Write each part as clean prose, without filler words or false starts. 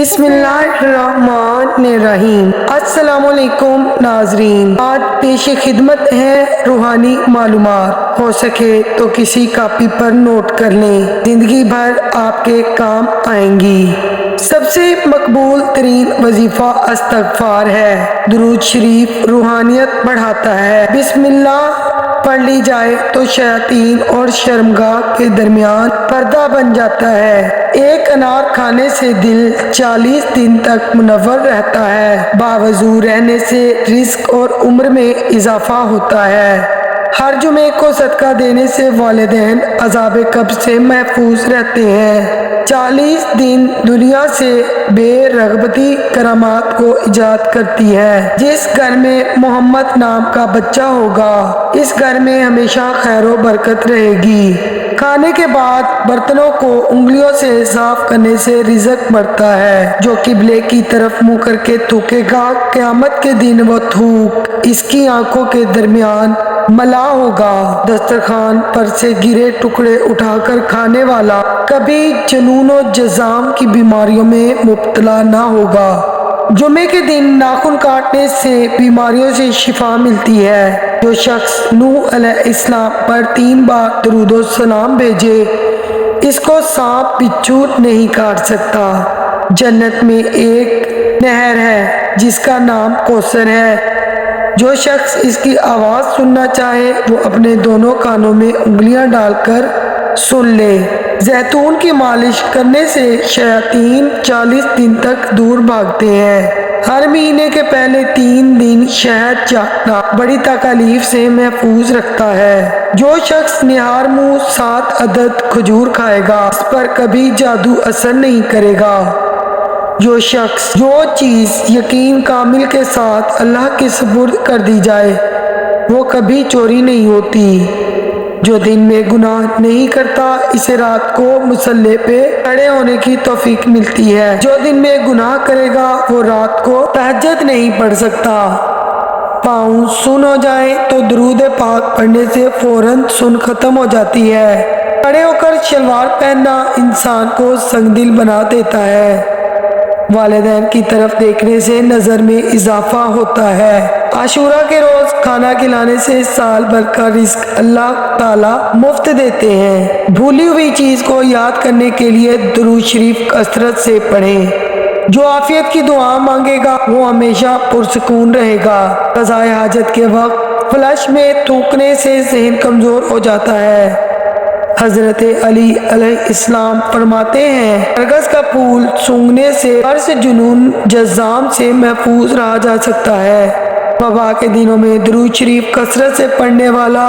بسم اللہ الرحمن الرحیم۔ السلام علیکم ناظرین، آج پیش خدمت ہے روحانی معلومات۔ ہو سکے تو کسی کاپی پر نوٹ کر لیں، زندگی بھر آپ کے کام آئیں گی۔ سب سے مقبول ترین وظیفہ استغفار ہے۔ درود شریف روحانیت بڑھاتا ہے۔ بسم اللہ پڑھ لی جائے تو شیاطین اور شرمگاہ کے درمیان پردہ بن جاتا ہے۔ ایک انار کھانے سے دل 40 دن تک منور رہتا ہے۔ باوضو رہنے سے رزق اور عمر میں اضافہ ہوتا ہے۔ ہر جمعے کو صدقہ دینے سے والدین عذاب قبر سے محفوظ رہتے ہیں۔ 40 دن دنیا سے بے رغبتی کرامات کو ایجاد کرتی ہے۔ جس گھر میں محمد نام کا بچہ ہوگا، اس گھر میں ہمیشہ خیر و برکت رہے گی۔ کھانے کے بعد برتنوں کو انگلیوں سے صاف کرنے سے رزق بڑھتا ہے۔ جو قبلے کی طرف منہ کر کے تھوکے گا، قیامت کے دن وہ تھوک اس کی آنکھوں کے درمیان ملا ہوگا۔ دسترخوان پر سے گرے ٹکڑے اٹھا کر کھانے والا کبھی جنون و جذام کی بیماریوں میں مبتلا نہ ہوگا۔ جمعے کے دن ناخن کاٹنے سے بیماریوں سے شفا ملتی ہے۔ جو شخص نوح علیہ السلام پر 3 بار درود و سلام بھیجے، اس کو سانپ بچھو نہیں کاٹ سکتا۔ جنت میں ایک نہر ہے جس کا نام کوثر ہے۔ جو شخص اس کی آواز سننا چاہے وہ اپنے دونوں کانوں میں انگلیاں ڈال کر سن لے۔ زیتون کی مالش کرنے سے شیاطین 40 دن تک دور بھاگتے ہیں۔ ہر مہینے کے پہلے 3 دن شہد چاٹنا بڑی تکالیف سے محفوظ رکھتا ہے۔ جو شخص نہار منہ 7 عدد کھجور کھائے گا، اس پر کبھی جادو اثر نہیں کرے گا۔ جو چیز یقین کامل کے ساتھ اللہ کے سپرد کر دی جائے وہ کبھی چوری نہیں ہوتی۔ جو دن میں گناہ نہیں کرتا، اسے رات کو مصلی پہ کھڑے ہونے کی توفیق ملتی ہے۔ جو دن میں گناہ کرے گا وہ رات کو تہجد نہیں پڑھ سکتا۔ پاؤں سن ہو جائیں تو درود پاک پڑھنے سے فوراً سن ختم ہو جاتی ہے۔ کھڑے ہو کر شلوار پہننا انسان کو سنگ دل بنا دیتا ہے۔ والدین کی طرف دیکھنے سے نظر میں اضافہ ہوتا ہے۔ عاشورہ کے روز کھانا کھلانے سے سال بھر کا رزق اللہ تعالیٰ مفت دیتے ہیں۔ بھولی ہوئی چیز کو یاد کرنے کے لیے درود شریف کثرت سے پڑھیں۔ جو عافیت کی دعا مانگے گا وہ ہمیشہ پرسکون رہے گا۔ قضائے حاجت کے وقت فلش میں تھوکنے سے ذہن کمزور ہو جاتا ہے۔ حضرت علی علیہ السلام فرماتے ہیں، برگس کا پھول سونگھنے سے فرس جنون جذام سے محفوظ رہا جا سکتا ہے۔ وبا کے دنوں میں درود شریف کثرت سے پڑھنے والا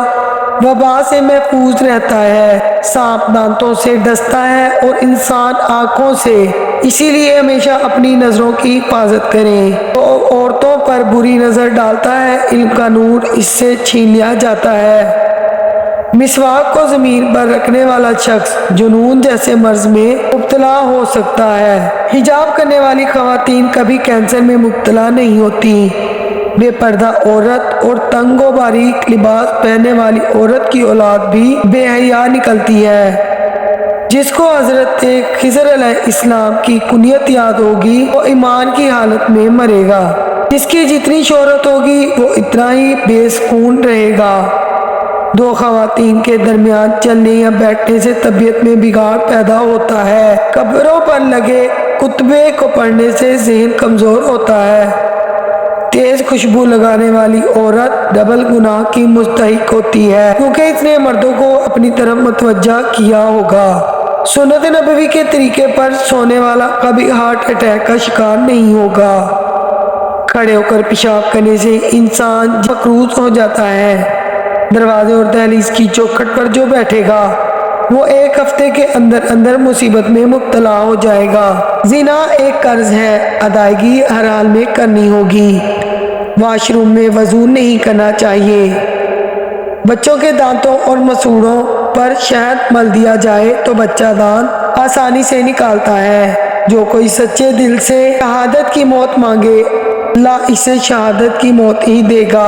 وبا سے محفوظ رہتا ہے۔ سانپ دانتوں سے ڈستا ہے اور انسان آنکھوں سے، اسی لیے ہمیشہ اپنی نظروں کی حفاظت کریں۔ جو عورتوں پر بری نظر ڈالتا ہے، علم کا نور اس سے چھین لیا جاتا ہے۔ مسواک کو زمین پر رکھنے والا شخص جنون جیسے مرض میں مبتلا ہو سکتا ہے۔ حجاب کرنے والی خواتین کبھی کینسر میں مبتلا نہیں ہوتی۔ بے پردہ عورت اور تنگ و باریک لباس پہننے والی عورت کی اولاد بھی بے حیا نکلتی ہے۔ جس کو حضرت خضر علیہ السلام کی کنیت یاد ہوگی وہ ایمان کی حالت میں مرے گا۔ جس کی جتنی شہرت ہوگی وہ اتنا ہی بے سکون رہے گا۔ 2 خواتین کے درمیان چلنے یا بیٹھنے سے طبیعت میں بگاڑ پیدا ہوتا ہے۔ قبروں پر لگے کتبے کو پڑھنے سے ذہن کمزور ہوتا ہے۔ تیز خوشبو لگانے والی عورت ڈبل گناہ کی مستحق ہوتی ہے، کیونکہ اس نے مردوں کو اپنی طرف متوجہ کیا ہوگا۔ سنت نبوی کے طریقے پر سونے والا کبھی ہارٹ اٹیک کا شکار نہیں ہوگا۔ کھڑے ہو کر پیشاب کرنے سے انسان مقروض ہو جاتا ہے۔ دروازے اور دہلیز کی چوکھٹ پر جو بیٹھے گا وہ 1 ہفتے کے اندر مصیبت میں مبتلا ہو جائے گا۔ زنا ایک قرض ہے، ادائیگی ہر حال میں کرنی ہوگی۔ واش روم میں وضو نہیں کرنا چاہیے۔ بچوں کے دانتوں اور مسوڑوں پر شہد مل دیا جائے تو بچہ دانت آسانی سے نکالتا ہے۔ جو کوئی سچے دل سے شہادت کی موت مانگے، اللہ اسے شہادت کی موت ہی دے گا،